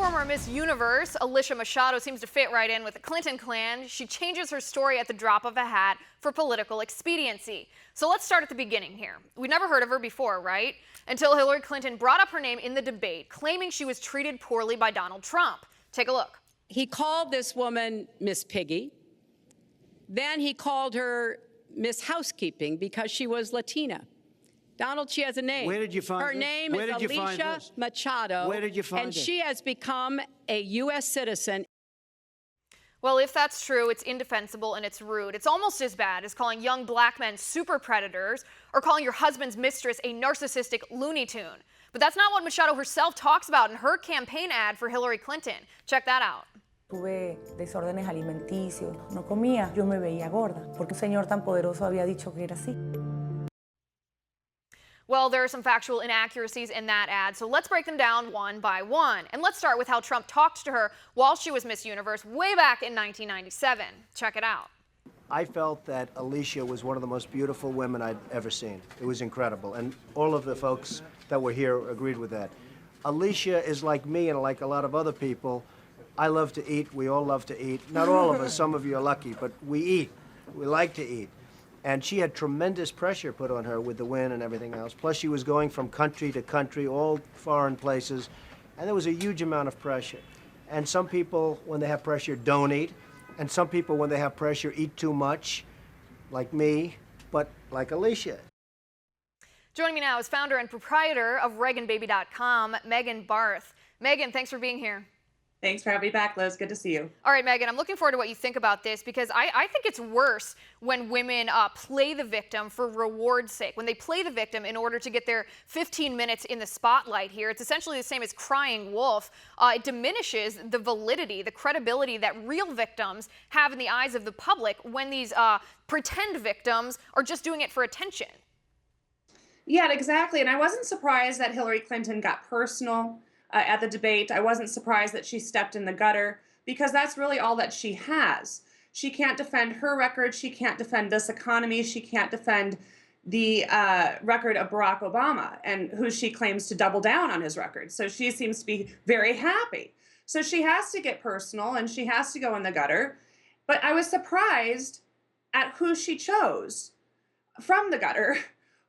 former Miss Universe, Alicia Machado, seems to fit right in with the Clinton clan. She changes her story at the drop of a hat for political expediency. So let's start at the beginning here. We'd never heard of her before, right? Until Hillary Clinton brought up her name in the debate, claiming she was treated poorly by Donald Trump. Take a look. He called this woman Miss Piggy. Then he called her Miss Housekeeping because she was Latina. Donald, she has a name. Where did you find her this? name Where is did you find Alicia this? Machado. Where did you find and this? she has become a U.S. citizen. Well, if that's true, it's indefensible and it's rude. It's almost as bad as calling young black men super predators or calling your husband's mistress a narcissistic Looney Tune. But that's not what Machado herself talks about in her campaign ad for Hillary Clinton. Check that out. Tuve desórdenes alimenticios, no comía, yo me veía gorda, porque un señor tan poderoso había dicho que era así. Well, there are some factual inaccuracies in that ad, so let's break them down one by one. And let's start with how Trump talked to her while she was Miss Universe way back in 1997. Check it out. I felt that Alicia was one of the most beautiful women I'd ever seen. It was incredible, and all of the folks that were here agreed with that. Alicia is like me and like a lot of other people. I love to eat. We all love to eat. Not all of us. Some of you are lucky, but we eat. We like to eat. And she had tremendous pressure put on her with the win and everything else. Plus, she was going from country to country, all foreign places, and there was a huge amount of pressure. And some people, when they have pressure, don't eat. And some people, when they have pressure, eat too much, like me, but like Alicia. Joining me now is founder and proprietor of ReaganBaby.com, Megan Barth. Megan, thanks for being here. Thanks for having me back, Liz. Good to see you. All right, Megan, I'm looking forward to what you think about this because I think it's worse when women play the victim for reward's sake. When they play the victim in order to get their 15 minutes in the spotlight here, it's essentially the same as crying wolf. It diminishes the validity, the credibility that real victims have in the eyes of the public when these pretend victims are just doing it for attention. Yeah, exactly. And I wasn't surprised that Hillary Clinton got personal at the debate. I wasn't surprised that she stepped in the gutter because that's really all that she has. She can't defend her record. She can't defend this economy. She can't defend the record of Barack Obama and who she claims to double down on his record. So she seems to be very happy. So she has to get personal and she has to go in the gutter. But I was surprised at who she chose from the gutter,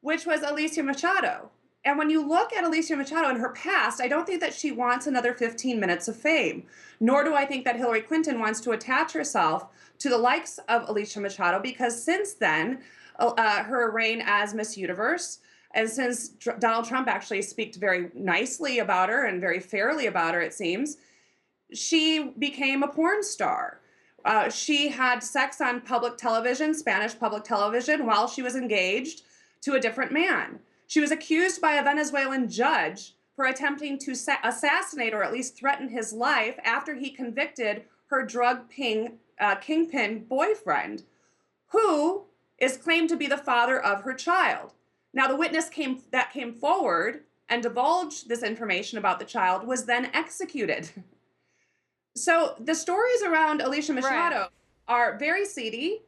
which was Alicia Machado. And when you look at Alicia Machado in her past, I don't think that she wants another 15 minutes of fame, nor do I think that Hillary Clinton wants to attach herself to the likes of Alicia Machado, because since then, her reign as Miss Universe, and since Donald Trump actually speaks very nicely about her and very fairly about her, it seems, she became a porn star. She had sex on public television, Spanish public television, while she was engaged to a different man. She was accused by a Venezuelan judge for attempting to assassinate or at least threaten his life after he convicted her drug kingpin boyfriend, who is claimed to be the father of her child. Now, the witness that came forward and divulged this information about the child was then executed. So the stories around Alicia Machado are very seedy,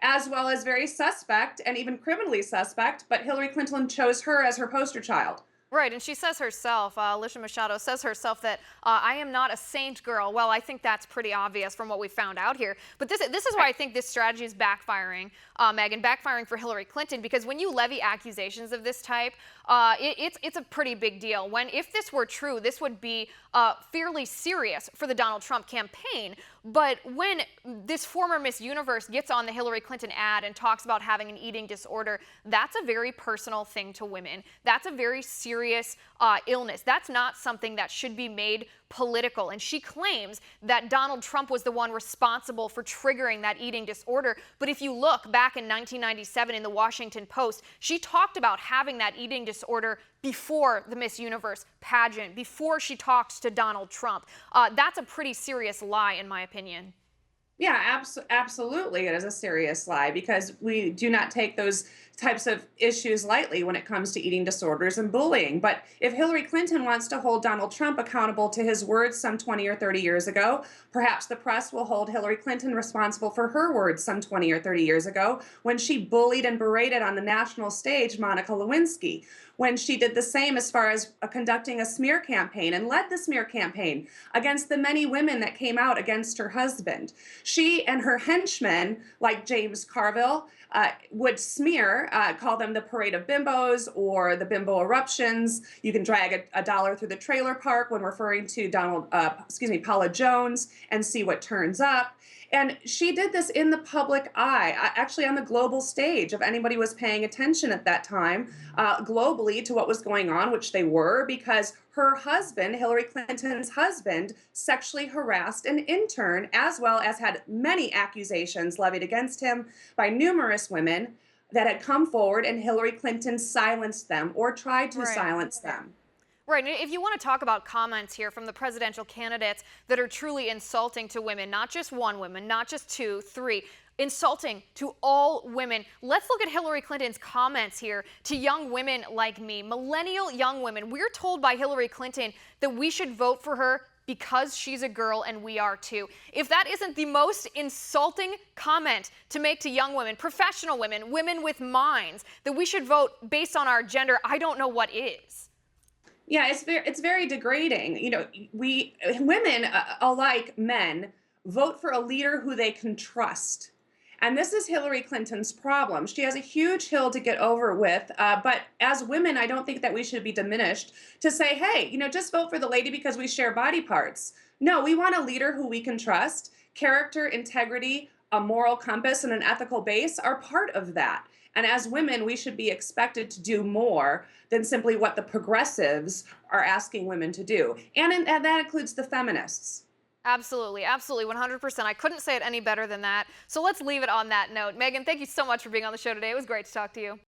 as well as very suspect and even criminally suspect, but Hillary Clinton chose her as her poster child. Right, and she says herself, Alicia Machado says herself that I am not a saint girl. Well, I think that's pretty obvious from what we found out here. But this is why I think this strategy is backfiring, Megan, backfiring for Hillary Clinton, because when you levy accusations of this type, it's a pretty big deal. If this were true, this would be fairly serious for the Donald Trump campaign. But when this former Miss Universe gets on the Hillary Clinton ad and talks about having an eating disorder, that's a very personal thing to women. That's a very serious illness. That's not something that should be made political. And she claims that Donald Trump was the one responsible for triggering that eating disorder. But if you look back in 1997 in the Washington Post, she talked about having that eating disorder before the Miss Universe pageant, before she talked to Donald Trump. That's a pretty serious lie, in my opinion. Yeah, absolutely. It is a serious lie because we do not take those types of issues lightly when it comes to eating disorders and bullying. But if Hillary Clinton wants to hold Donald Trump accountable to his words some 20 or 30 years ago, perhaps the press will hold Hillary Clinton responsible for her words some 20 or 30 years ago when she bullied and berated on the national stage Monica Lewinsky, when she did the same as far as conducting a smear campaign and led the smear campaign against the many women that came out against her husband. She and her henchmen, like James Carville, would smear, call them the Parade of Bimbos or the Bimbo Eruptions. You can drag a dollar through the trailer park when referring to Paula Jones and see what turns up. And she did this in the public eye, actually on the global stage, if anybody was paying attention at that time, globally to what was going on, which they were, because her husband, Hillary Clinton's husband, sexually harassed an intern, as well as had many accusations levied against him by numerous women that had come forward, and Hillary Clinton silenced them or tried to silence them. Right, and if you want to talk about comments here from the presidential candidates that are truly insulting to women, not just one woman, not just two, three, insulting to all women. Let's look at Hillary Clinton's comments here to young women like me, millennial young women. We're told by Hillary Clinton that we should vote for her because she's a girl and we are too. If that isn't the most insulting comment to make to young women, professional women, women with minds, that we should vote based on our gender, I don't know what is. Yeah, it's very degrading. You know, women, alike men, vote for a leader who they can trust. And this is Hillary Clinton's problem. She has a huge hill to get over with. But as women, I don't think that we should be diminished to say, hey, you know, just vote for the lady because we share body parts. No, we want a leader who we can trust. Character, integrity, a moral compass, and an ethical base are part of that. And as women, we should be expected to do more than simply what the progressives are asking women to do. And that includes the feminists. Absolutely, absolutely, 100%. I couldn't say it any better than that. So let's leave it on that note. Megan, thank you so much for being on the show today. It was great to talk to you.